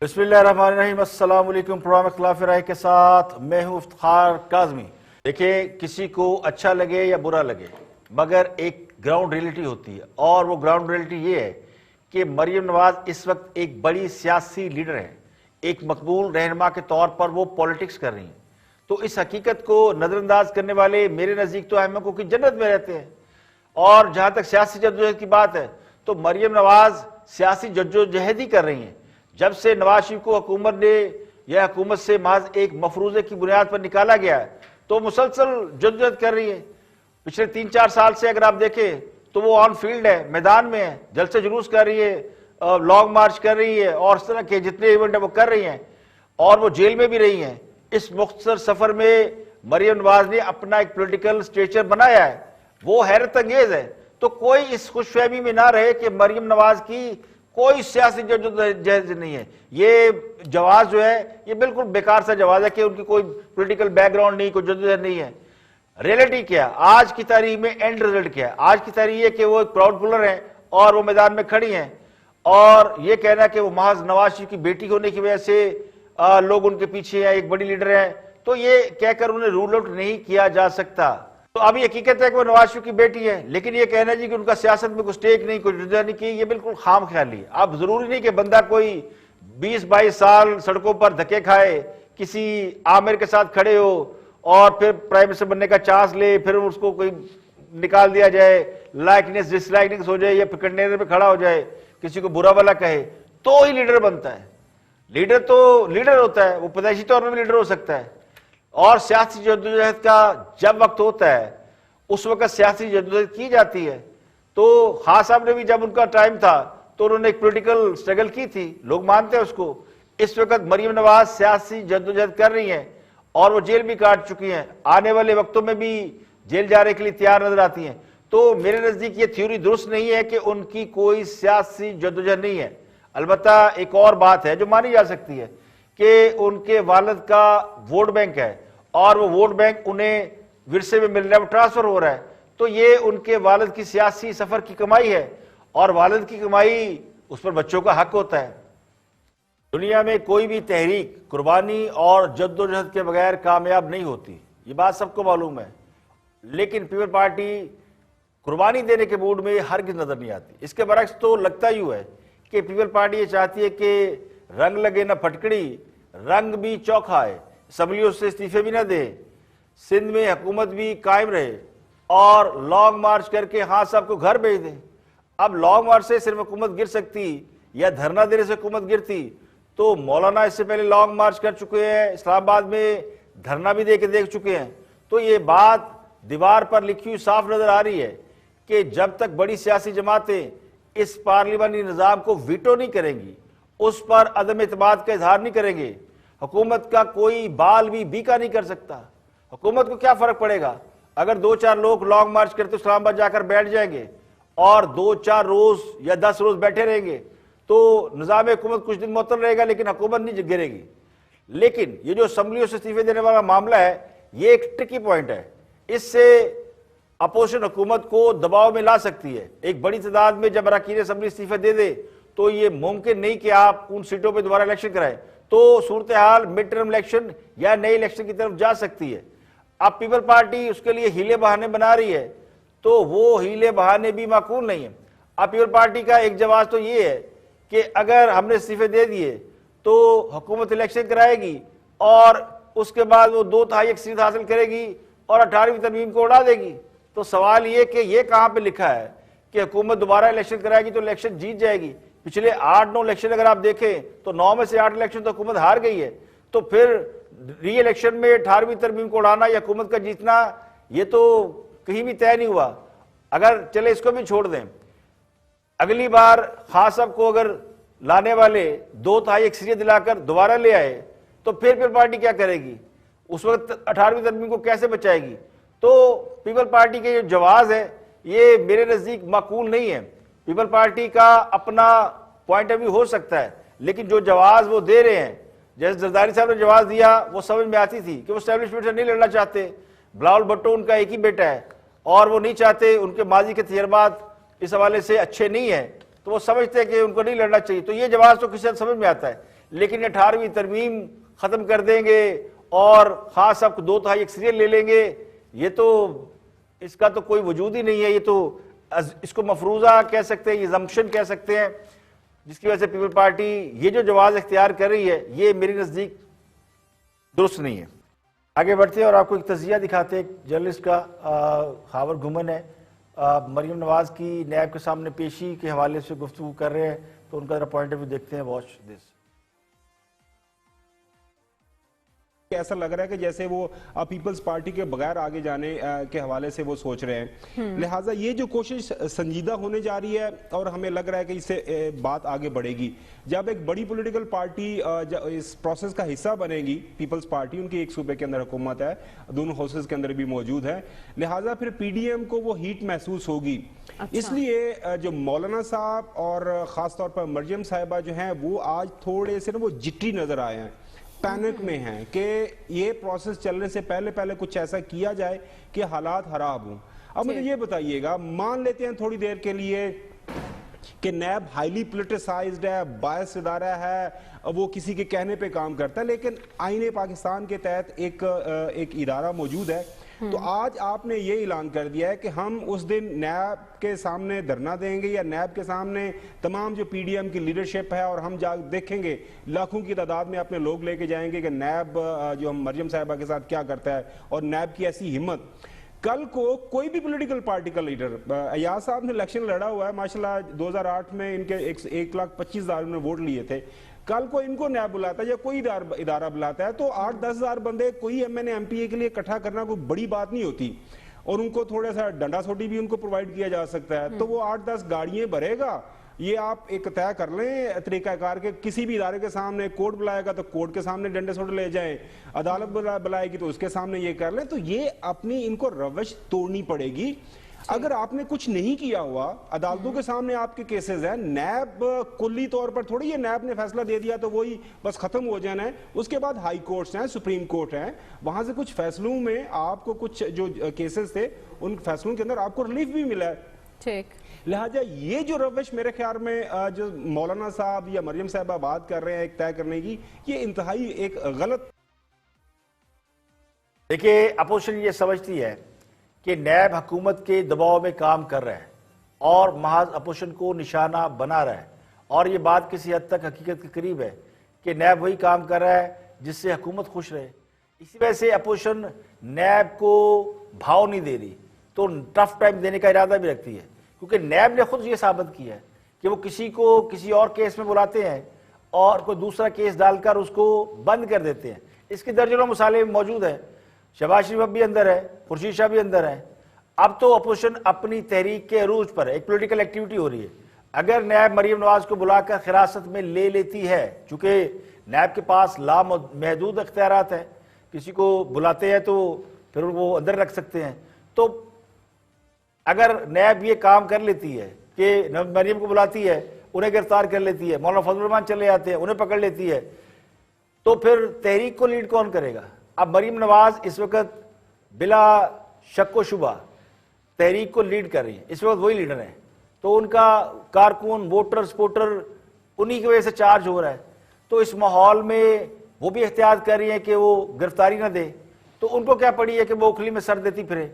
बिस्मिल्लाहिर्रहमानिर्रहीम। अस्सलाम वालेकुम। प्रोग्राम खिलाफ राय के साथ मैं हूं इफ्तिखार काज़मी। देखिए, किसी को अच्छा लगे या बुरा लगे, मगर एक ग्राउंड रियलिटी होती है, और वो ग्राउंड रियलिटी ये है कि मरियम नवाज इस वक्त एक बड़ी सियासी लीडर है। एक मकबूल रहनुमा के तौर पर वो पॉलिटिक्स कर रही हैं। तो इस हकीकत को नज़रअंदाज करने वाले मेरे नज़दीक तो अहमकों की जन्नत में रहते हैं। और जहाँ तक सियासी जद्दोजहद की बात है, तो मरियम नवाज सियासी जद्दोजहद ही कर रही हैं। जब से नवाज शरीफ को हुकूमत ने यह हुकूमत से महज एक मफरूजे की बुनियाद पर निकाला गया है, तो मुसलसल जद्दोजहद कर रही है। पिछले 3-4 साल से अगर आप देखें तो वो ऑन फील्ड है, मैदान में है, जलसे जुलूस कर रही है, लॉन्ग मार्च कर रही है, और इस तरह के जितने इवेंट है वो कर रही हैं, और वो जेल में भी रही हैं। इस मुख्तसर सफर में मरियम नवाज ने अपना एक पॉलिटिकल स्टेचर बनाया है, वो हैरत अंगेज है। तो कोई इस खुशफहमी में ना रहे कि मरियम नवाज की कोई सियासी जद्दोजहद नहीं है। ये जवाब जो है ये बिल्कुल बेकार सा जवाब है कि उनकी कोई पॉलिटिकल बैकग्राउंड नहीं, कोई जद्दोजहद नहीं है। रियलिटी क्या है आज की तारीख में, एंड रिजल्ट क्या है आज की तारीख है कि वो एक प्राउड पुलर हैं और वो मैदान में खड़ी हैं। और ये कहना कि वो महज नवाज शरीफ की बेटी होने की वजह से लोग उनके पीछे हैं, एक बड़ी लीडर है, तो ये कहकर उन्हें रूल आउट नहीं किया जा सकता। तो अभी हकीकत है कि वो नवाज शरीफ की बेटी है, लेकिन ये कहना जी कि उनका सियासत में कोई स्टेक नहीं, कोई जुदा नहीं की, ये बिल्कुल खाम ख्याली है। अब जरूरी नहीं कि बंदा कोई 20-22 साल सड़कों पर धक्के खाए, किसी आमिर के साथ खड़े हो और फिर प्राइम मिनिस्टर बनने का चांस ले, फिर उसको कोई निकाल दिया जाए, लाइकनेस डिसलाइकनेस हो जाए, या फिर कंटेनर पे खड़ा हो जाए, किसी को बुरा भला कहे तो ही लीडर बनता है। लीडर तो लीडर होता है, वो पैदाइशी तौर पर भी लीडर हो सकता है। और सियासी जद्दोजहद का जब वक्त होता है उस वक्त सियासी जद्दोजहद की जाती है। तो खान साहब ने भी जब उनका टाइम था तो उन्होंने एक पॉलिटिकल स्ट्रगल की थी, लोग मानते हैं उसको। इस वक्त मरियम नवाज सियासी जद्दोजहद कर रही हैं और वो जेल भी काट चुकी हैं, आने वाले वक्तों में भी जेल जाने के लिए तैयार नजर आती हैं। तो मेरे नजदीक ये थ्योरी दुरुस्त नहीं है कि उनकी कोई सियासी जद्दोजहद नहीं है। अलबत्ता एक और बात है जो मानी जा सकती है कि उनके वालिद का वोट बैंक है, और वो वोट बैंक उन्हें विरसे में मिल रहा है, वो ट्रांसफर हो रहा है। तो ये उनके वालिद की सियासी सफर की कमाई है, और वालिद की कमाई उस पर बच्चों का हक होता है। दुनिया में कोई भी तहरीक कुर्बानी और जद्दोजहद के बगैर कामयाब नहीं होती, ये बात सबको मालूम है। लेकिन पीपल पार्टी कुर्बानी देने के मूड में हरगिज़ नजर नहीं आती। इसके बरक्स तो लगता यूं है कि पीपल पार्टी ये चाहती है कि रंग लगे ना फटकड़ी, रंग भी चौखा है, असम्बलियों से इस्तीफे भी ना दे, सिंध में हुकूमत भी कायम रहे, और लॉन्ग मार्च करके खान साहब को घर भेज दें। अब लॉन्ग मार्च से सिर्फ हुकूमत गिर सकती, या धरना देने से हुकूमत गिरती, तो मौलाना इससे पहले लॉन्ग मार्च कर चुके हैं, इस्लामाबाद में धरना भी दे के देख चुके हैं। तो ये बात दीवार पर लिखी हुई साफ नजर आ रही है कि जब तक बड़ी सियासी जमातें इस पार्लिमानी निज़ाम को वीटो नहीं करेंगी, उस पर अदम एतमाद का इजहार नहीं करेंगे, हुकूमत का कोई बाल भी बीका नहीं कर सकता। हुकूमत को क्या फर्क पड़ेगा अगर 2-4 लोग लॉन्ग मार्च करते इस्लामाबाद जाकर बैठ जाएंगे और 2-4 रोज या 10 रोज बैठे रहेंगे, तो निज़ाम हुकूमत कुछ दिन मुअत्तल रहेगा, लेकिन हुकूमत नहीं गिरेगी। लेकिन ये जो असम्बलियों से इस्तीफे देने वाला मामला है, ये एक ट्रिकी पॉइंट है। इससे अपोजिशन हुकूमत को दबाव में ला सकती है। एक बड़ी तादाद में जब अरकान असम्बली इस्तीफे दे दे तो ये मुमकिन नहीं कि आप उन सीटों पर दोबारा इलेक्शन कराएं, तो सूरत हाल मिड टर्म इलेक्शन या नए इलेक्शन की तरफ जा सकती है। अब पीपल पार्टी उसके लिए हीले बहाने बना रही है, तो वो हीले बहाने भी माकूल नहीं है। अब पीपल पार्टी का एक जवाब तो ये है कि अगर हमने इस्तीफे दे दिए तो हुकूमत इलेक्शन कराएगी, और उसके बाद वो 2/3 सीट हासिल करेगी और 18वीं तरमीम को उड़ा देगी। तो सवाल ये कि ये कहाँ पे लिखा है कि हुकूमत दोबारा इलेक्शन कराएगी तो इलेक्शन जीत जाएगी। पिछले 8-9 इलेक्शन अगर आप देखें तो 9 में से 8 इलेक्शन तो हुकूमत हार गई है। तो फिर री इलेक्शन में 18वीं तरमीम को उड़ाना या हुकूमत का जीतना, ये तो कहीं भी तय नहीं हुआ। अगर चले इसको भी छोड़ दें, अगली बार खान साहब को अगर लाने वाले 2/3 अक्सरियत दिलाकर दोबारा ले आए तो फिर पार्टी क्या करेगी? उस वक्त 18वीं तरमीम को कैसे बचाएगी? तो पीपल पार्टी के जो जवाब है ये मेरे नजदीक माकूल नहीं है। पीपल पार्टी का अपना पॉइंट ऑफ व्यू हो सकता है, लेकिन जो जवाब वो दे रहे हैं, जैसे जरदारी साहब ने जवाब दिया, वो समझ में आती थी कि वो एस्टेब्लिशमेंट से नहीं लड़ना चाहते। बिलावल भुट्टो उनका एक ही बेटा है और वो नहीं चाहते, उनके माजी के तजर्बात इस हवाले से अच्छे नहीं है, तो वो समझते हैं कि उनको नहीं लड़ना चाहिए। तो ये जवाब तो किसी समझ में आता है, लेकिन 18वीं तरमीम खत्म कर देंगे और खास साहब को 2/3 एक सीरियल ले लेंगे, ये तो इसका तो कोई वजूद ही नहीं है। ये तो इसको मफरूजा कह सकते हैं, ये जम्पशन कह सकते हैं, जिसकी वजह से पीपल पार्टी ये जो जवाब इख्तियार कर रही है ये मेरे नज़दीक दुरुस्त नहीं है। आगे बढ़ते हैं और आपको एक तजिया दिखाते हैं जर्नलिस्ट का। खावर घुमन है, मरीम नवाज की नैब के सामने पेशी के हवाले से गुफ्तगू कर रहे हैं, तो उनका पॉइंट ऑफ व्यू देखते हैं। Watch this. ऐसा लग रहा है कि जैसे वो पीपल्स पार्टी के बगैर आगे जाने के हवाले से वो सोच रहे हैं। लिहाजा ये जो कोशिश संजीदा होने जा रही है और हमें लग रहा है कि इससे बात आगे बढ़ेगी। जब एक बड़ी पॉलिटिकल पार्टी इस प्रोसेस का हिस्सा बनेगी, पीपल्स पार्टी, उनकी एक सूबे के अंदर हुकूमत है, दोनों हाउसेस के अंदर भी मौजूद है, लिहाजा फिर पीडीएम को वो हीट महसूस होगी। अच्छा। इसलिए जो मौलाना साहब और खासतौर पर मरियम साहिबा जो हैं वो आज थोड़े से ना वो जिट्टी नजर आए हैं, पैनिक में हैं कि ये प्रोसेस चलने से पहले पहले कुछ ऐसा किया जाए कि हालात खराब हों। अब मुझे ये बताइएगा, मान लेते हैं थोड़ी देर के लिए कि नैब हाईली पोलिटिसाइज्ड है, बायस इदारा है, वो किसी के कहने पे काम करता है, लेकिन आईने पाकिस्तान के तहत एक इदारा मौजूद है। तो आज आपने ये ऐलान कर दिया है कि हम उस दिन नैब के सामने धरना देंगे या नैब के सामने तमाम जो पीडीएम की लीडरशिप है, और हम जा देखेंगे लाखों की तादाद में अपने लोग लेके जाएंगे कि नैब जो हम मरियम साहिबा के साथ क्या करता है, और नैब की ऐसी हिम्मत। कल को कोई भी पॉलिटिकल पार्टी का लीडर, अयाज साहब ने इलेक्शन लड़ा हुआ है माशाल्लाह, 2008 में इनके 1,25,000 ने वोट लिए थे। कल को इनको नैब बुलाता है या कोई इदारा बुलाता है तो 8-10 हजार बंदे कोई एमएनए एमपीए के लिए इकट्ठा करना कोई बड़ी बात नहीं होती, और उनको थोड़ा सा डंडा सोटी भी उनको प्रोवाइड किया जा सकता है। तो वो 8-10 गाड़ियां भरेगा, ये आप एक तय कर लें तरीकाकार के। किसी भी इदारे के सामने कोर्ट बुलाएगा तो कोर्ट के सामने डंडे सोटे ले जाएं, अदालत बुलाएगी तो उसके सामने ये कर लें। तो ये अपनी इनको रवश तोड़नी पड़ेगी। अगर आपने कुछ नहीं किया हुआ, अदालतों के सामने आपके केसेस हैं, नैब कुल्ली तौर पर थोड़ी ये नैब ने फैसला दे दिया तो वही बस खत्म हो जाना है। उसके बाद हाई कोर्ट्स हैं, सुप्रीम कोर्ट हैं, वहां से कुछ फैसलों में आपको कुछ जो केसेस थे उन फैसलों के अंदर आपको रिलीफ भी मिला है। ठीक, लिहाजा ये जो रविश मेरे ख्याल में जो मौलाना साहब या मरियम साहबा बात कर रहे हैं एक तय करने की, ये इंतहाई एक गलत। देखिए, अपोजिशन ये समझती है कि नैब हुकूमत के दबाव में काम कर रहा है और महज अपोजिशन को निशाना बना रहा है, और ये बात किसी हद तक हकीकत के करीब है कि नैब वही काम कर रहा है जिससे हुकूमत खुश रहे। इसी वजह से अपोजिशन नैब को भाव नहीं दे रही, तो टफ टाइम देने का इरादा भी रखती है, क्योंकि नैब ने खुद ये साबित किया है कि वो किसी को किसी और केस में बुलाते हैं और कोई दूसरा केस डालकर उसको बंद कर देते हैं। इसके दर्जनों मिसालें मौजूद हैं। शहबाज शरीफ भी अंदर है, खुर्शीद शाह भी अंदर है। अब तो अपोजिशन अपनी तहरीक के अरूज पर एक पॉलिटिकल एक्टिविटी हो रही है। अगर नैब मरियम नवाज को बुलाकर हिरासत में ले लेती है, चूंकि नैब के पास लामहदूद इख्तियारात हैं, किसी को बुलाते हैं तो फिर वो अंदर रख सकते हैं, तो अगर नैब ये काम कर लेती है कि मरियम को बुलाती है, उन्हें गिरफ्तार कर लेती है, मौलाना फजल रहमान चले जाते हैं, उन्हें पकड़ लेती है, तो फिर तहरीक को लीड कौन करेगा? अब मरियम नवाज इस वक्त बिला शक व शुबा तहरीक को लीड कर रही है, इस वक्त वही लीडर है, तो उनका कारकुन, वोटर, सपोर्टर उन्हीं की वजह से चार्ज हो रहा है। तो इस माहौल में वो भी एहतियात कर रही है कि वो गिरफ्तारी ना दे, तो उनको क्या पड़ी है कि वो उखली में सर देती फिरे।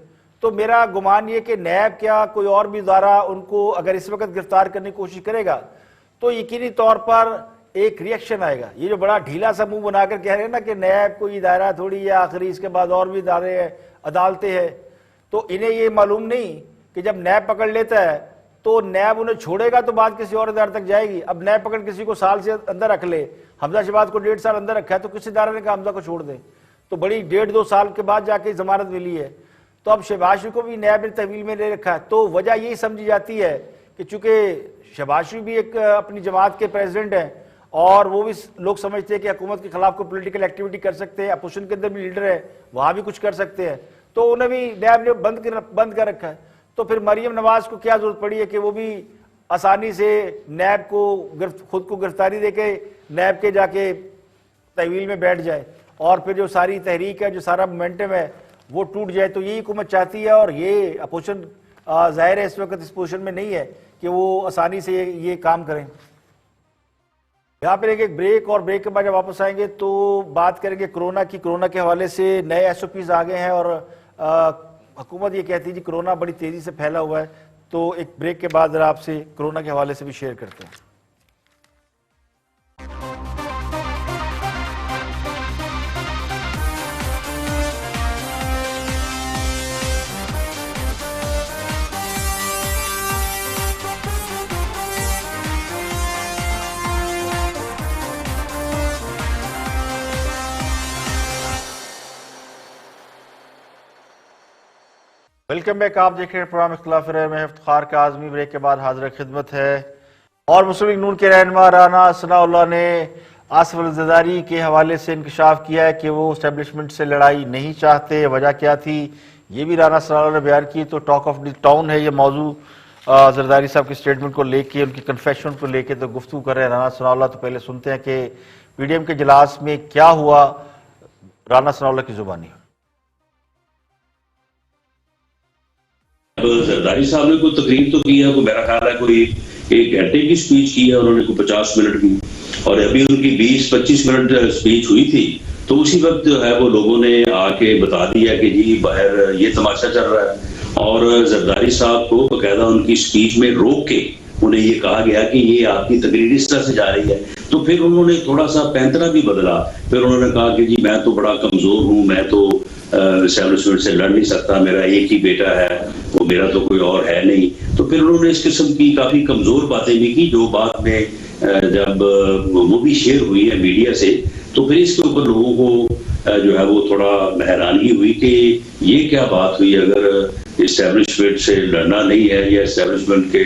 तो मेरा गुमान ये कि नैब क्या कोई और भी इदारा उनको अगर इस वक्त गिरफ्तार करने की कोशिश करेगा तो यकीनी तौर पर एक रिएक्शन आएगा। ये जो बड़ा ढीला सा मुंह बनाकर कह रहे हैं ना कि नैब कोई इदारा थोड़ी है, आखिरी इसके बाद और भी इदारे हैं, अदालतें हैं, तो इन्हें ये मालूम नहीं कि जब नैब पकड़ लेता है तो नैब उन्हें छोड़ेगा तो बात किसी और इदारे तक जाएगी। अब नैब पकड़ किसी को साल से अंदर रख ले, हमजा शहबाज को 1.5 साल अंदर रखा है, तो किस इदारे ने कहा हमजा को छोड़ दे, तो बड़ी 1.5-2 साल के बाद जाके जमानत मिली है। तो अब शहबाज शरीफ को भी नैब ने तहवील में ले रखा है। तो वजह यही समझी जाती है कि चूंकि शहबाज शरीफ भी एक अपनी जमात के प्रेसिडेंट हैं और वो भी लोग समझते हैं कि हुकूमत के खिलाफ कोई पॉलिटिकल एक्टिविटी कर सकते हैं, अपोजिशन के अंदर भी लीडर है, वहां भी कुछ कर सकते हैं, तो उन्हें भी नैब ने बंद कर रखा है। तो फिर मरियम नवाज को क्या जरूरत पड़ी है कि वो भी आसानी से नैब को खुद को गिरफ्तारी देके नैब के जाके तहवील में बैठ जाए और फिर जो सारी तहरीक है, जो सारा मोमेंटम है वो टूट जाए। तो यही हुकूमत चाहती है और ये अपोजिशन जाहिर है इस वक्त इस पोजिशन में नहीं है कि वो आसानी से ये काम करें। यहाँ पर एक ब्रेक, और ब्रेक के बाद जब वापस आएंगे तो बात करेंगे कोरोना की। कोरोना के हवाले से नए एसओपीज आ गए हैं और हुकूमत ये कहती है कि कोरोना बड़ी तेजी से फैला हुआ है। तो एक ब्रेक के बाद जरा आपसे कोरोना के हवाले से भी शेयर करते हैं। Welcome back. आप देख रहे हैं प्रोग्राम इख्तिलाफ राय में इफ्तिखार काज़मी। ब्रेक के बाद हाजिर खिदमत है और मुस्लिम लीग नून के रहनुमा राना सनाउल्लाह ने आसिफ अल ज़रदारी के हवाले से इंकशाफ किया है कि वो एस्टेब्लिशमेंट से लड़ाई नहीं चाहते। वजह क्या थी ये भी राना सनाउल्लाह ने बयान की। तो टॉक ऑफ द टाउन है ये मौजू ज़रदारी साहब की स्टेटमेंट को लेके, उनकी कन्फेशन को लेके तो गुफ्तगू कर रहे हैं राना सनाउल्लाह। तो पहले सुनते हैं कि पीडीएम के इजलास में क्या हुआ, राना सनाउल्लाह की जुबानी। जरदारी साहब ने कोई तकरीर तो की है, वो मेरा ख्याल है कोई 1 घंटे की स्पीच की है उन्होंने, कोई 50 मिनट की, और अभी उनकी 20-25 मिनट स्पीच हुई थी। तो उसी वक्त जो है वो लोगों ने आके बता दिया कि जी बाहर ये तमाशा चल रहा है, और जरदारी साहब को बकायदा उनकी स्पीच में रोक के उन्हें ये कहा गया कि ये आपकी तकरीर इस तरह से जा रही है। तो फिर उन्होंने थोड़ा सा पैंतरा भी बदला। फिर उन्होंने कहा कि जी मैं तो बड़ा कमजोर हूँ, मैं तो एस्टेब्लिशमेंट से लड़ नहीं सकता, मेरा एक ही बेटा है, वो मेरा तो कोई और है नहीं। तो फिर उन्होंने इस किस्म की काफी कमजोर बातें भी की, जो बाद में जब वो भी शेयर हुई है मीडिया से, तो फिर इसके ऊपर लोगों को जो है वो थोड़ा हैरानगी हुई कि ये क्या बात हुई। अगर एस्टेब्लिशमेंट से लड़ना नहीं है या एस्टेब्लिशमेंट के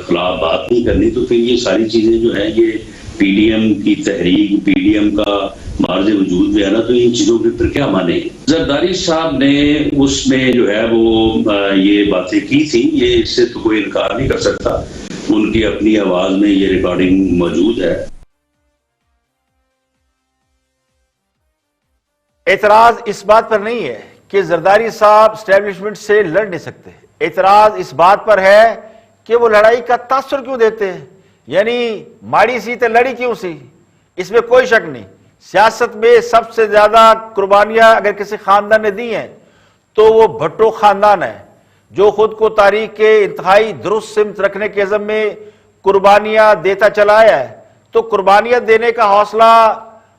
खिलाफ बात नहीं करनी, तो फिर ये सारी चीजें जो है ये पीडीएम की तहरीक, पीडीएम का मार्ज वजूद में है ना, तो इन चीजों के फिर क्या माने। जरदारी साहब ने उसमें जो है वो ये बातें की थी, ये इससे तो कोई इनकार नहीं कर सकता। उनकी अपनी आवाज में ये रिकॉर्डिंग मौजूद है। एतराज इस बात पर नहीं है कि जरदारी साहब एस्टेब्लिशमेंट से लड़ नहीं सकते। एतराज इस बात पर है कि वो लड़ाई का तासुर क्यों देते हैं, यानी माड़ी सी तो लड़ी क्यों सी। इसमें कोई शक नहीं, सियासत में सबसे ज्यादा कुर्बानियां अगर किसी खानदान ने दी हैं तो वो भट्टो खानदान है, जो खुद को तारीख के इंतहाई दुरुस्त सिमत रखने के अज़म में कुर्बानियां देता चला आया है। तो कुर्बानियां देने का हौसला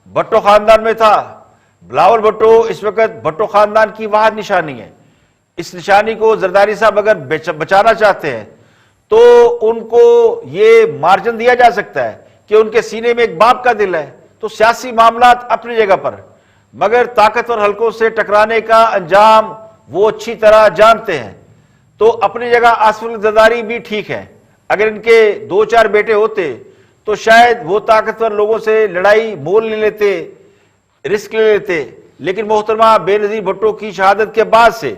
भट्टो खानदान में था। बिलावल भट्टो इस वक्त भट्टो खानदान की वाहिद निशानी है। इस निशानी को जरदारी साहब अगर बचाना चाहते हैं तो उनको ये मार्जिन दिया जा सकता है कि उनके सीने में एक बाप का दिल है। तो सियासी मामलात अपनी जगह पर, मगर ताकतवर हलकों से टकराने का अंजाम वो अच्छी तरह जानते हैं। तो अपनी जगह आसिफ अल ज़रदारी भी ठीक है। अगर इनके 2-4 बेटे होते तो शायद वो ताकतवर लोगों से लड़ाई मोल ले लेते, रिस्क ले लेते। लेकिन मोहतरमा बेनज़ीर भुट्टो की शहादत के बाद से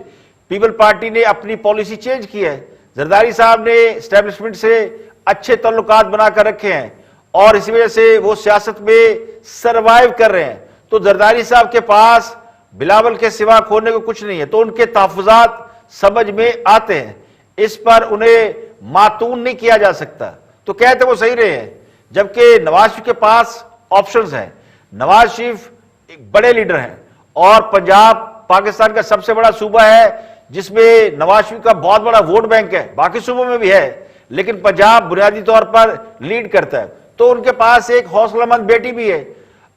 पीपल पार्टी ने अपनी पॉलिसी चेंज की है। जरदारी साहब ने एस्टेब्लिशमेंट से अच्छे तल्लुकात बनाकर रखे हैं और इसी वजह से वो सियासत में सरवाइव कर रहे हैं। तो जरदारी साहब के पास बिलावल के सिवा खोने को कुछ नहीं है, तो उनके तहफ़्फ़ुज़ात समझ में आते हैं। इस पर उन्हें मातून नहीं किया जा सकता। तो कहते वो सही रहे हैं, जबकि नवाज शरीफ के पास ऑप्शंस हैं। नवाज शरीफ एक बड़े लीडर हैं और पंजाब पाकिस्तान का सबसे बड़ा सूबा है जिसमें नवाज शरीफ का बहुत बड़ा वोट बैंक है। बाकी सूबों में भी है, लेकिन पंजाब बुनियादी तौर पर लीड करता है। तो उनके पास एक हौसलामंद बेटी भी है।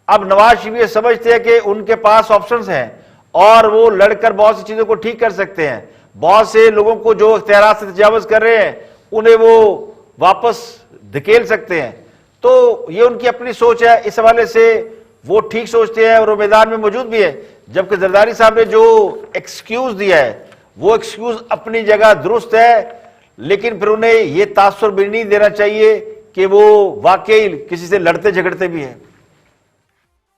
अब नवाज शरीफ ये समझते हैं कि उनके पास ऑप्शंस हैं और वो लड़कर बहुत सी चीजों को ठीक कर सकते हैं। बहुत से लोगों को जो इख्तियारात से तजावुज़ कर रहे हैं उन्हें वो वापस धकेल सकते हैं। तो ये उनकी अपनी सोच है, इस हवाले से वो ठीक सोचते हैं और वो मैदान में मौजूद भी है। जबकि जरदारी साहब ने जो एक्सक्यूज दिया है वो एक्सक्यूज अपनी जगह दुरुस्त है, लेकिन फिर उन्हें ये तासुर भी नहीं देना चाहिए कि वो वाकई किसी से लड़ते झगड़ते भी हैं।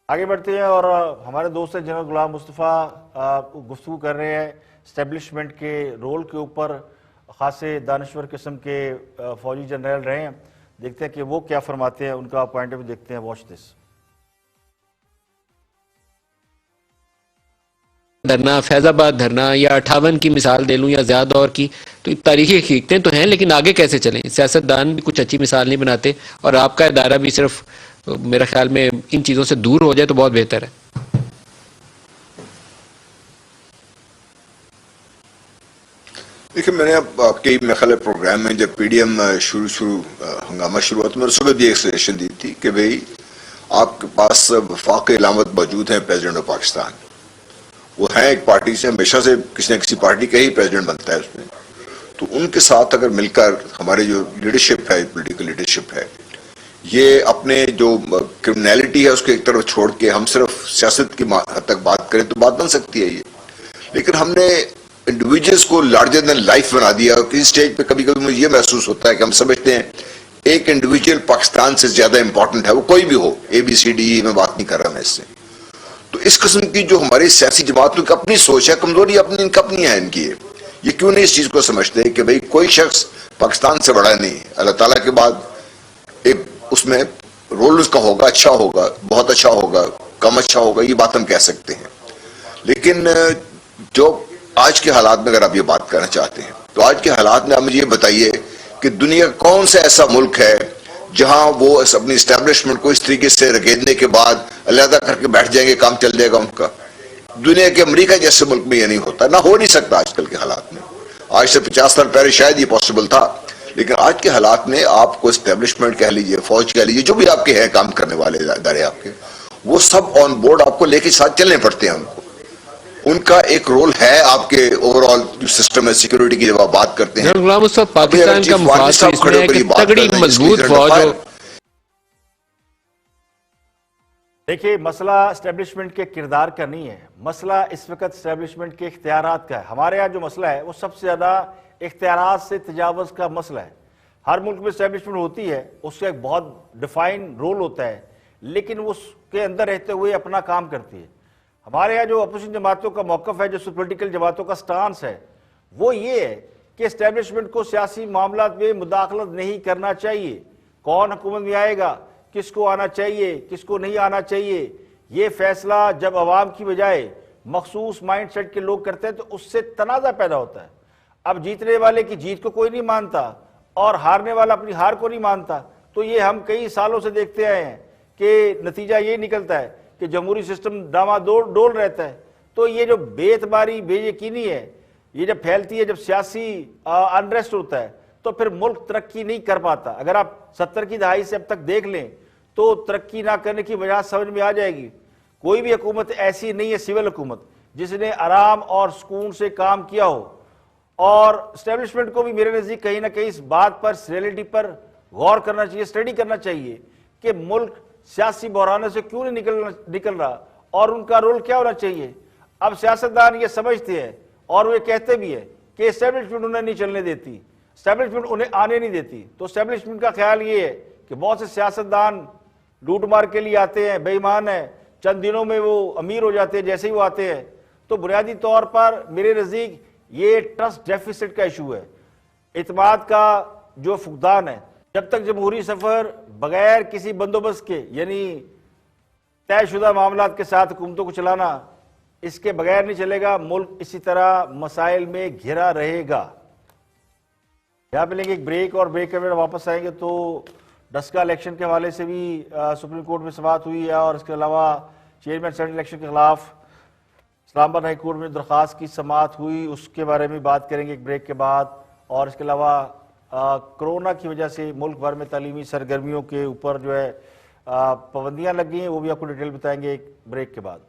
आगे बढ़ते हैं और हमारे दोस्त हैं जनरल गुलाम मुस्तफ़ा गुफ्तगू कर रहे हैं एस्टेब्लिशमेंट के रोल के ऊपर। खासे दानश्वर किस्म के फौजी जनरल रहे हैं, देखते हैं कि वो क्या फरमाते हैं, उनका पॉइंट ऑफ व्यू देखते हैं। Watch this. धरना, फैजाबाद धरना या 58 की मिसाल दे लूँ या ज़्यादा और की, तो तारीखी हकीकतें तो हैं, लेकिन आगे कैसे चलें? सियासतदान भी कुछ अच्छी मिसाल नहीं बनाते और आपका इदारा भी सिर्फ मेरा ख्याल में इन चीज़ों से दूर हो जाए तो बहुत बेहतर है। देखिए, मैंने अब आपके मेरे ख्याल प्रोग्राम में जब पीडीएम हंगामा शुरू हुआ तो मैंने सुबह भी एक सजेशन दी थी कि भाई आपके पास वफाक इलामत मौजूद है प्रेसिडेंट ऑफ पाकिस्तान, वो है एक पार्टी से, हमेशा से किसी न किसी पार्टी का ही प्रेसिडेंट बनता है उसमें, तो उनके साथ अगर मिलकर हमारे जो लीडरशिप है, पॉलिटिकल लीडरशिप है, ये अपने जो क्रिमिनलिटी है उसको एक तरफ छोड़ के हम सिर्फ सियासत की हद तक बात करें तो बात बन सकती है ये। लेकिन हमने इंडिविजुअल्स को लार्जर देन लाइफ बना दिया। किसी स्टेज पे कभी कभी मुझे ये महसूस होता है कि हम समझते हैं एक इंडिविजुअल पाकिस्तान से ज्यादा इंपॉर्टेंट है, वो कोई भी हो, ABCD मैं बात नहीं कर रहा मैं इससे। तो इस किस्म की जो हमारी सियासी जमातों की अपनी सोच है, कमजोरी अपनी अपनी है इनकी, ये क्यों नहीं इस चीज को समझते कि भाई कोई शख्स पाकिस्तान से बड़ा नहीं, अल्लाह ताला के बाद एक उसमें रोल उसका होगा, अच्छा होगा, बहुत अच्छा होगा, कम अच्छा होगा, ये बात हम कह सकते हैं। लेकिन जो आज के हालात में अगर आप ये बात करना चाहते हैं तो आज के हालात में आप मुझे ये बताइए कि दुनिया का कौन सा ऐसा मुल्क है जहां वो अपनी एस्टेब्लिशमेंट को इस तरीके से रगेदने के बाद अलहदा करके बैठ जाएंगे, काम चल जाएगा उनका। दुनिया के अमेरिका जैसे मुल्क में ये नहीं होता, ना हो नहीं सकता आजकल के हालात में। आज से 50 साल पहले शायद ये पॉसिबल था, लेकिन आज के हालात में आपको एस्टेब्लिशमेंट कह लीजिए, फौज कह लीजिए, जो भी आपके हैं काम करने वाले इदारे आपके, वो सब ऑन बोर्ड आपको लेके साथ चलने पड़ते हैं। उनका एक रोल है आपके ओवरऑल जो सिस्टम है सिक्योरिटी की, जब आप बात करते हैं। गुलाम उस वक्त पाकिस्तान का मुफाद इसमें है कि तगड़ी मजबूत फौज हो। देखिए, मसला एस्टेब्लिशमेंट के किरदार का नहीं है, मसला इस वक्त एस्टेब्लिशमेंट के इख्तियारात का है। हमारे यहाँ जो मसला है वो सबसे ज़्यादा इख्तियारात से तजावज़ का मसला है। हर मुल्क में एस्टेब्लिशमेंट होती है, उसका एक बहुत डिफाइन रोल होता है, लेकिन वो उसके अंदर रहते हुए अपना काम करती है। हमारे यहाँ जो अपोजिशन जमातों का मौक़िफ़ है, जो पॉलिटिकल जमातों का स्टांस है, वो ये है कि एस्टेब्लिशमेंट को सियासी मामलात में मुदाखलत नहीं करना चाहिए। कौन हुकूमत में आएगा, किसको आना चाहिए, किसको नहीं आना चाहिए, ये फैसला जब अवाम की बजाय मखसूस माइंड सेट के लोग करते हैं तो उससे तनाज़ा पैदा होता है। अब जीतने वाले की जीत को कोई नहीं मानता और हारने वाला अपनी हार को नहीं मानता, तो ये हम कई सालों से देखते आए हैं कि नतीजा ये निकलता है कि जमहूरी सिस्टम डामाडोल रहता है। तो ये जो बेतबारी, बेयकीनी है, ये जब फैलती है, जब सियासी अनरेस्ट होता है, तो फिर मुल्क तरक्की नहीं कर पाता। अगर आप 70 की दहाई से अब तक देख लें तो तरक्की ना करने की वजह समझ में आ जाएगी। कोई भी हुकूमत ऐसी नहीं है, सिविल हुकूमत, जिसने आराम और सुकून से काम किया हो। और एस्टेब्लिशमेंट को भी मेरे नज़दीक कहीं ना कहीं इस बात पर, रियलिटी पर गौर करना चाहिए, स्टडी करना चाहिए कि मुल्क सियासी बहरानों से क्यों नहीं निकल रहा और उनका रोल क्या होना चाहिए। अब सियासतदान ये समझते हैं और वे कहते भी है कि एस्टेब्लिशमेंट उन्हें नहीं चलने देती, एस्टेब्लिशमेंट उन्हें आने नहीं देती। तो एस्टेब्लिशमेंट का ख्याल ये है कि बहुत से सियासतदान लूट मार के लिए आते हैं, बेईमान है, चंद दिनों में वो अमीर हो जाते हैं जैसे ही वो आते हैं। तो बुनियादी तौर पर मेरे नज़दीक ये ट्रस्ट डेफिसिट का इशू है, इत्मीनान का जो फुकदान है। जब तक जमहूरी सफ़र बगैर किसी बंदोबस्त के, यानी तयशुदा मामलात के साथ हुकूमतों को चलाना, इसके बगैर नहीं चलेगा। मुल्क इसी तरह मसाइल में घिरा रहेगा। यहाँ पे लेंगे एक ब्रेक, और ब्रेक के बाद वापस आएंगे तो डस्का इलेक्शन के हवाले से भी सुप्रीम कोर्ट में समाअत हुई है, और इसके अलावा चेयरमैन सेनेट इलेक्शन के खिलाफ इस्लामाबाद हाई कोर्ट में दरख्वास्त की समाअत हुई, उसके बारे में बात करेंगे एक ब्रेक के बाद। और इसके अलावा कोरोना की वजह से मुल्क भर में तालीमी सरगर्मियों के ऊपर जो है पाबंदियाँ लग गई हैं, वो भी आपको डिटेल बताएंगे एक ब्रेक के बाद।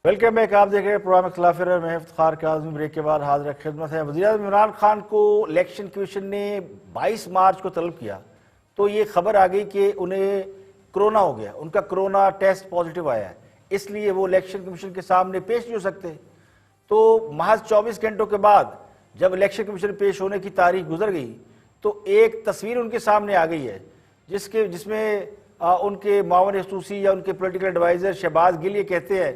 वेलकम बैक, आप देख रहे हैं प्रोग्राम खिलाफ मैं इफ्तिखार काज़मी। ब्रेक के बाद हाजिर खिदमत है। वज़ीर-ए-आज़म इमरान खान को इलेक्शन कमीशन ने 22 मार्च को तलब किया तो ये खबर आ गई कि उन्हें कोरोना हो गया, उनका कोरोना टेस्ट पॉजिटिव आया है, इसलिए वो इलेक्शन कमीशन के सामने पेश नहीं हो सकते। तो महज 24 घंटों के बाद जब इलेक्शन कमीशन में पेश होने की तारीख गुजर गई तो एक तस्वीर उनके सामने आ गई है जिसमें उनके मावन खसूसी या उनके पॉलिटिकल एडवाइजर शहबाज गिल ये कहते हैं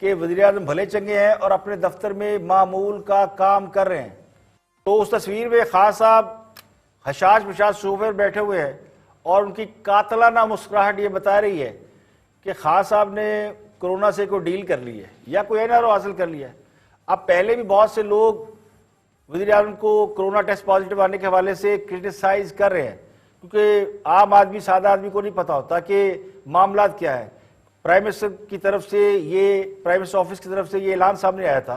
कि वज़ीर-ए-आज़म भले चंगे हैं और अपने दफ्तर में मामूल का काम कर रहे हैं। तो उस तस्वीर में खान साहब हशाश बशाश सोफे पर बैठे हुए हैं और उनकी कातलाना मुस्कुराहट ये बता रही है कि खान साहब ने कोरोना से कोई डील कर ली है या कोई एनआरओ हासिल कर लिया है। अब पहले भी बहुत से लोग वज़ीर-ए-आज़म को कोरोना टेस्ट पॉजिटिव आने के हवाले से क्रिटिसाइज कर रहे हैं, क्योंकि आम आदमी सादा आदमी को नहीं पता होता कि मामला क्या है। प्राइम मिनिस्टर की तरफ से प्राइम मिनिस्टर ऑफिस की तरफ से ये ऐलान सामने आया था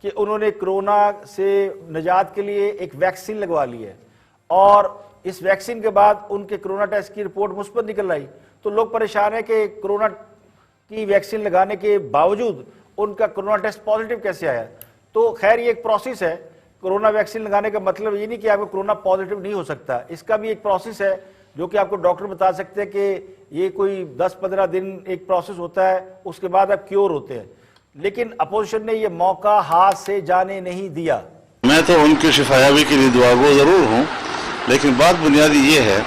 कि उन्होंने कोरोना से निजात के लिए एक वैक्सीन लगवा ली है और इस वैक्सीन के बाद उनके कोरोना टेस्ट की रिपोर्ट मुस्बत निकल आई। तो लोग परेशान है कि कोरोना की वैक्सीन लगाने के बावजूद उनका कोरोना टेस्ट पॉजिटिव कैसे आया। तो खैर ये एक प्रोसेस है, कोरोना वैक्सीन लगाने का मतलब ये नहीं कि आपको कोरोना पॉजिटिव नहीं हो सकता, इसका भी एक प्रोसेस है जो कि आपको डॉक्टर बता सकते हैं कि ये कोई 10-15 दिन एक प्रोसेस होता है, उसके बाद आप क्योर होते हैं। लेकिन अपोजिशन ने ये मौका हाथ से जाने नहीं दिया। मैं तो उनकी शिफायाबी के लिए दुआगो जरूर हूँ, लेकिन बात बुनियादी ये है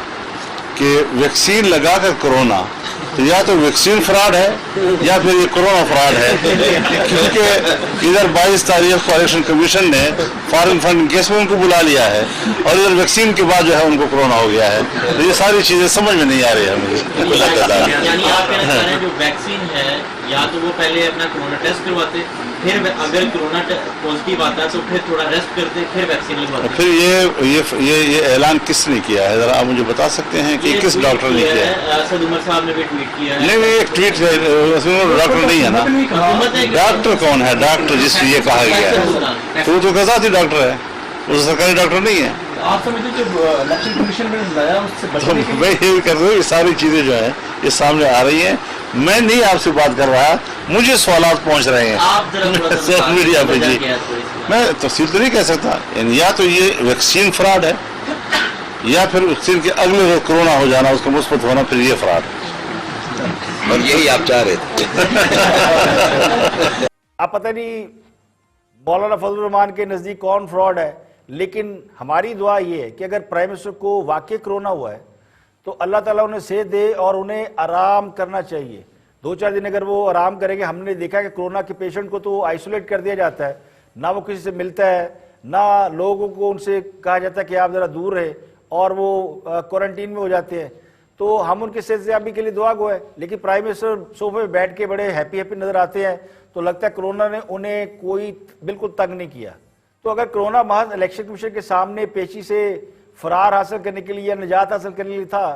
कि वैक्सीन लगाकर कोरोना तो या तो वैक्सीन फ्रॉड है या फिर ये कोरोना फ्रॉड है, क्योंकि इधर 22 तारीख को इलेक्शन कमीशन ने फॉरेन फंड केस में उनको बुला लिया है और इधर वैक्सीन के बाद जो है उनको कोरोना हो गया है। तो ये सारी चीजें समझ में नहीं आ रही है मुझे। यानी आप कहना चाह रहे हैं जो वैक्सीन है या तो वो पहले अपना कोरोना टेस्ट करवाते, फिर अगर कोरोना पॉजिटिव आता तो फिर थोड़ा रेस्ट करते, फिर वैक्सीन लगवाते। फिर ये ऐलान किसने किया है, जरा आप मुझे बता सकते हैं कि किस डॉक्टर ने किया है? असद उमर साहब ने भी ट्वीट किया है। नहीं, एक ट्वीट डॉक्टर नहीं है ना। डॉक्टर कौन है? डॉक्टर जिससे ये कहा गया है तो कजाती डॉक्टर है, वो सरकारी डॉक्टर नहीं है। आप समझते जो इलेक्शन कमीशन में बुलाया उससे बचने के लिए? मैं ये कर रहा हूँ, ये सारी चीजें जो है ये सामने आ रही हैं। मैं नहीं आपसे बात कर रहा, मुझे सवालात पहुंच रहे हैं आप जरा मीडिया पे जी। मैं तफसील तो नहीं कह सकता, या तो ये वैक्सीन फ्रॉड है या फिर वैक्सीन के अगले रोज कोरोना हो जाना, उसका मुस्बत होना, फिर ये फ्रॉड है। और यही आप चाह रहे थे। आप पता नहीं मौलाना फजल रहमान के नज़दीक कौन फ्रॉड है, लेकिन हमारी दुआ ये है कि अगर प्राइम मिनिस्टर को वाकई कोरोना हुआ है तो अल्लाह ताला उन्हें सेहत दे और उन्हें आराम करना चाहिए। 2-4 दिन अगर वो आराम करेंगे, हमने देखा कि कोरोना के पेशेंट को तो आइसोलेट कर दिया जाता है, ना वो किसी से मिलता है, ना लोगों को उनसे कहा जाता है कि आप ज़रा दूर रहे, और वो क्वारंटीन में हो जाते हैं। तो हम उनके सेहतयाबी के लिए दुआ गो है। लेकिन प्राइम मिनिस्टर सोफे में बैठ के बड़े हैप्पी नज़र आते हैं, तो लगता है कोरोना ने उन्हें कोई बिल्कुल तंग नहीं किया। तो अगर कोरोना महज इलेक्शन कमीशन के सामने पेशी से फरार हासिल करने के लिए या निजात हासिल करने के लिए था,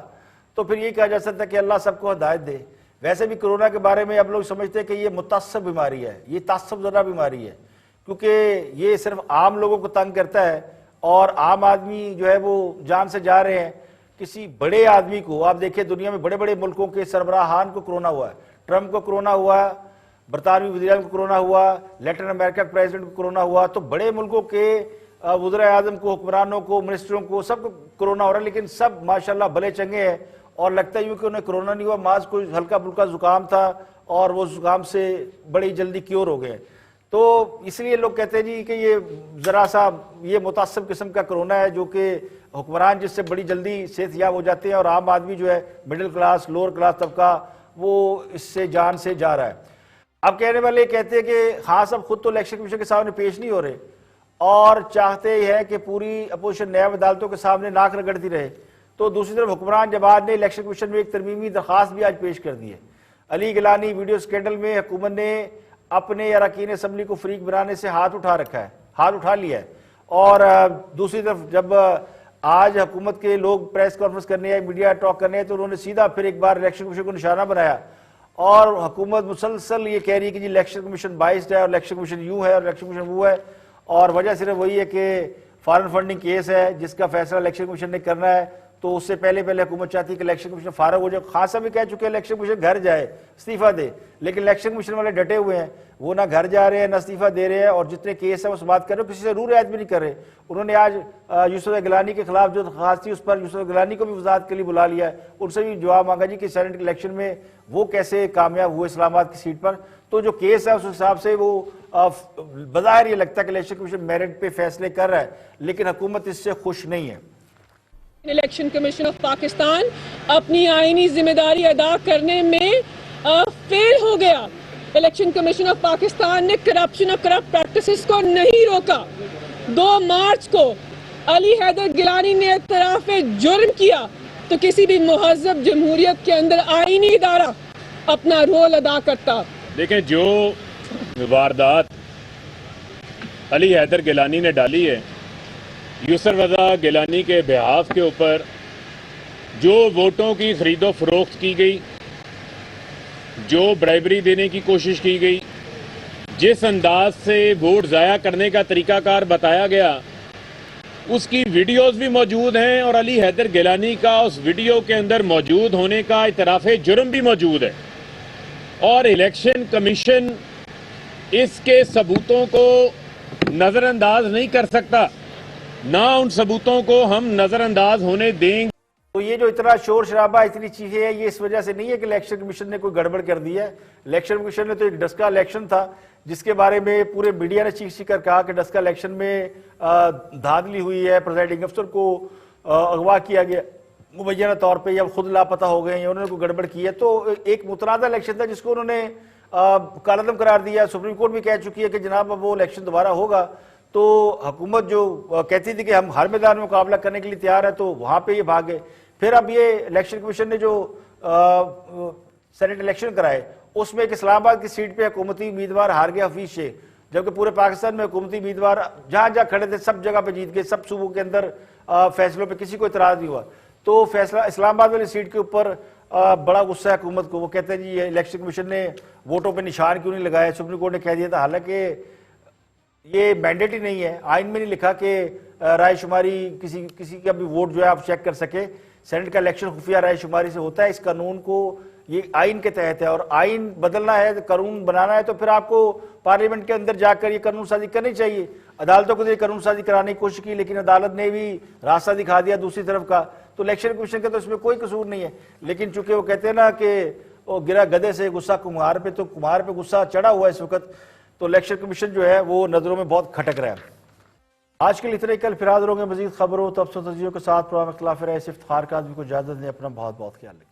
तो फिर ये कहा जा सकता है कि अल्लाह सबको हिदायत दे। वैसे भी कोरोना के बारे में अब लोग समझते हैं कि ये मुतासब बीमारी है, ये तासब ज़दा बीमारी है, क्योंकि ये सिर्फ आम लोगों को तंग करता है और आम आदमी जो है वो जान से जा रहे हैं। किसी बड़े आदमी को आप देखिए, दुनिया में बड़े बड़े मुल्कों के सरबराहान को कोरोना हुआ है, ट्रंप को कोरोना हुआ, बरतानवी वज़ीर-ए-आज़म को कोरोना हुआ, लैटिन अमेरिका के प्रेसिडेंट को कोरोना हुआ। तो बड़े मुल्कों के वज़ीर-ए-आज़म को, हुक्मरानों को, मिनिस्टरों को, सबको कोरोना हो रहा है, लेकिन सब माशाल्लाह भले चंगे हैं और लगता ही कि उन्हें कोरोना नहीं हुआ, माज कोई हल्का फुल्का जुकाम था और वो जुकाम से बड़ी जल्दी क्योर हो गए। तो इसलिए लोग कहते हैं जी कि ये ज़रा सा ये मुतासब किस्म का कोरोना है, जो कि हुक्मरान जिससे बड़ी जल्दी सेहतयाब हो जाते हैं और आम आदमी जो है मिडिल क्लास, लोअर क्लास तबका, वो इससे जान से जा रहा है। अब कहने वाले कहते हैं कि हाँ साहब खुद तो इलेक्शन कमीशन के सामने पेश नहीं हो रहे और चाहते हैं कि पूरी अपोजिशन न्याय अदालतों के सामने नाक रगड़ती रहे। तो दूसरी तरफ हुक्मरान जमात ने इलेक्शन कमीशन में एक तरमीमी दरख्वास्त भी आज पेश कर दी है। अली गिलानी वीडियो स्कैंडल में हुकूमत ने अपने अरकान असम्बली को फ्रीक बनाने से हाथ उठा रखा है, हाथ उठा लिया है। और दूसरी तरफ जब आज हुकूमत के लोग प्रेस कॉन्फ्रेंस करने आए, मीडिया टॉक करने आए, तो उन्होंने सीधा फिर एक बार इलेक्शन कमीशन को निशाना बनाया और हुकूमत मुसलसल ये कह रही है कि जी इलेक्शन कमीशन बाइस्ड है और इलेक्शन कमीशन यूं है और इलेक्शन कमीशन वो है, और वजह सिर्फ वही है कि फॉरेन फंडिंग केस है जिसका फैसला इलेक्शन कमीशन ने करना है। तो उससे पहले हुकूमत चाहती है कि इलेक्शन कमीशन फारग हो जाए। खान साहब भी कह चुके हैं इलेक्शन कमीशन घर जाए, इस्तीफा दे, लेकिन इलेक्शन कमीशन वाले डटे हुए हैं, वो ना घर जा रहे हैं ना इस्तीफा दे रहे हैं, और जितने केस है उस बात कर रहे हो, किसी से रू रियायत भी नहीं कर रहे। उन्होंने आज यूसुफ गिलानी के खिलाफ जो दरखास्त थी उस पर यूसुफ गिलानी को भी वजाहत के लिए बुला लिया है, उनसे भी जवाब मांगा जी कि सेनेट के इलेक्शन में वो कैसे कामयाब हुए इस्लामाबाद की सीट पर। तो जो केस है उस हिसाब से वो बज़ाहिर ये लगता है कि इलेक्शन कमीशन मेरिट पे फैसले कर रहा है, लेकिन हुकूमत इससे खुश नहीं है। इलेक्शन कमीशन ऑफ पाकिस्तान अपनी आईनी जिम्मेदारी अदा करने में फेल हो गया। इलेक्शन कमीशन ऑफ पाकिस्तान ने करप्शन और करप्ट प्रैक्टिसेस को नहीं रोका। 2 मार्च को अली हैदर गिलानी ने इतराफ जुर्म किया, तो किसी भी मुहज़्ज़ब जमहूरियत के अंदर आईनी इदारा अपना रोल अदा करता। देखें, जो वारदात अली हैदर गिलानी ने डाली है, यूसुफ रज़ा गिलानी के बिहाफ के ऊपर जो वोटों की खरीदो फरोख्त की गई, जो ब्राइबरी देने की कोशिश की गई, जिस अंदाज से वोट ज़ाया करने का तरीकाकार बताया गया, उसकी वीडियोस भी मौजूद हैं और अली हैदर गिलानी का उस वीडियो के अंदर मौजूद होने का इतराफ़े जुर्म भी मौजूद है। और इलेक्शन कमीशन इसके सबूतों को नज़रअंदाज नहीं कर सकता, ना उन सबूतों को हम नज़रअंदाज होने देंगे। तो ये जो इतना शोर शराबा, इतनी चीजें हैं, ये इस वजह से नहीं है कि इलेक्शन कमीशन ने कोई गड़बड़ कर दी है। इलेक्शन कमीशन ने तो एक डस्का इलेक्शन था जिसके बारे में पूरे मीडिया ने चीख कर कहा कि डस्का इलेक्शन में धांधली हुई है, प्रिजाइडिंग अफसर को अगवा किया गया मुबैना तौर पर, या खुद लापता हो गए हैं, उन्होंने कोई गड़बड़ की है। तो एक मुतनाज़ा इलेक्शन था जिसको उन्होंने कालअदम करार दिया। सुप्रीम कोर्ट भी कह चुकी है कि जनाब अब वो इलेक्शन दोबारा होगा। तो हुकूमत जो कहती थी कि हम हर मैदान में मुकाबला करने के लिए तैयार है, तो वहां पे ये भागे। फिर अब ये इलेक्शन कमीशन ने जो सेनेट इलेक्शन कराए उसमें एक इस्लामाबाद की सीट पे हुकूमती उम्मीदवार हार गया हफीज शेख, जबकि पूरे पाकिस्तान में हुकूमती उम्मीदवार जहां जहां खड़े थे सब जगह पे जीत गए, सब सूबों के अंदर फैसलों पे किसी को इतराज नहीं हुआ। तो फैसला इस्लामाबाद वाली सीट के ऊपर बड़ा गुस्सा है हुकूमत को। वो कहते हैं जी ये इलेक्शन कमीशन ने वोटों पर निशान क्यों नहीं लगाया, सुप्रीम कोर्ट ने कह दिया था, हालांकि ये मैंडेट ही नहीं है, आइन में नहीं लिखा कि रायशुमारी किसी का भी वोट जो है आप चेक कर सके। सेनेट का इलेक्शन खुफिया रायशुमारी से होता है। इस कानून को ये आइन के तहत है, और आइन बदलना है, कानून बनाना है, तो फिर आपको पार्लियामेंट के अंदर जाकर ये कानून साजी करनी चाहिए। अदालतों को ये कानून साजी कराने की कोशिश की, लेकिन अदालत ने भी रास्ता दिखा दिया दूसरी तरफ का। तो इलेक्शन कमीशन का तो इसमें कोई कसूर नहीं है, लेकिन चूंकि वो कहते हैं ना कि वो गिरा गधे से गुस्सा कुम्हार पे, तो कुम्हार पे गुस्सा चढ़ा हुआ है इस वक्त। तो इलेक्शन कमीशन जो है वो नजरों में बहुत खटक रहा है। आज के लिए इतना ही, कल फिर हाजिर होंगे मजीद खबरों तबसरों के साथ। प्रोग्राम इख्तिलाफ राय से इफ्तिखार काज़मी को इजाजत दें। अपना बहुत बहुत ख्याल रखें।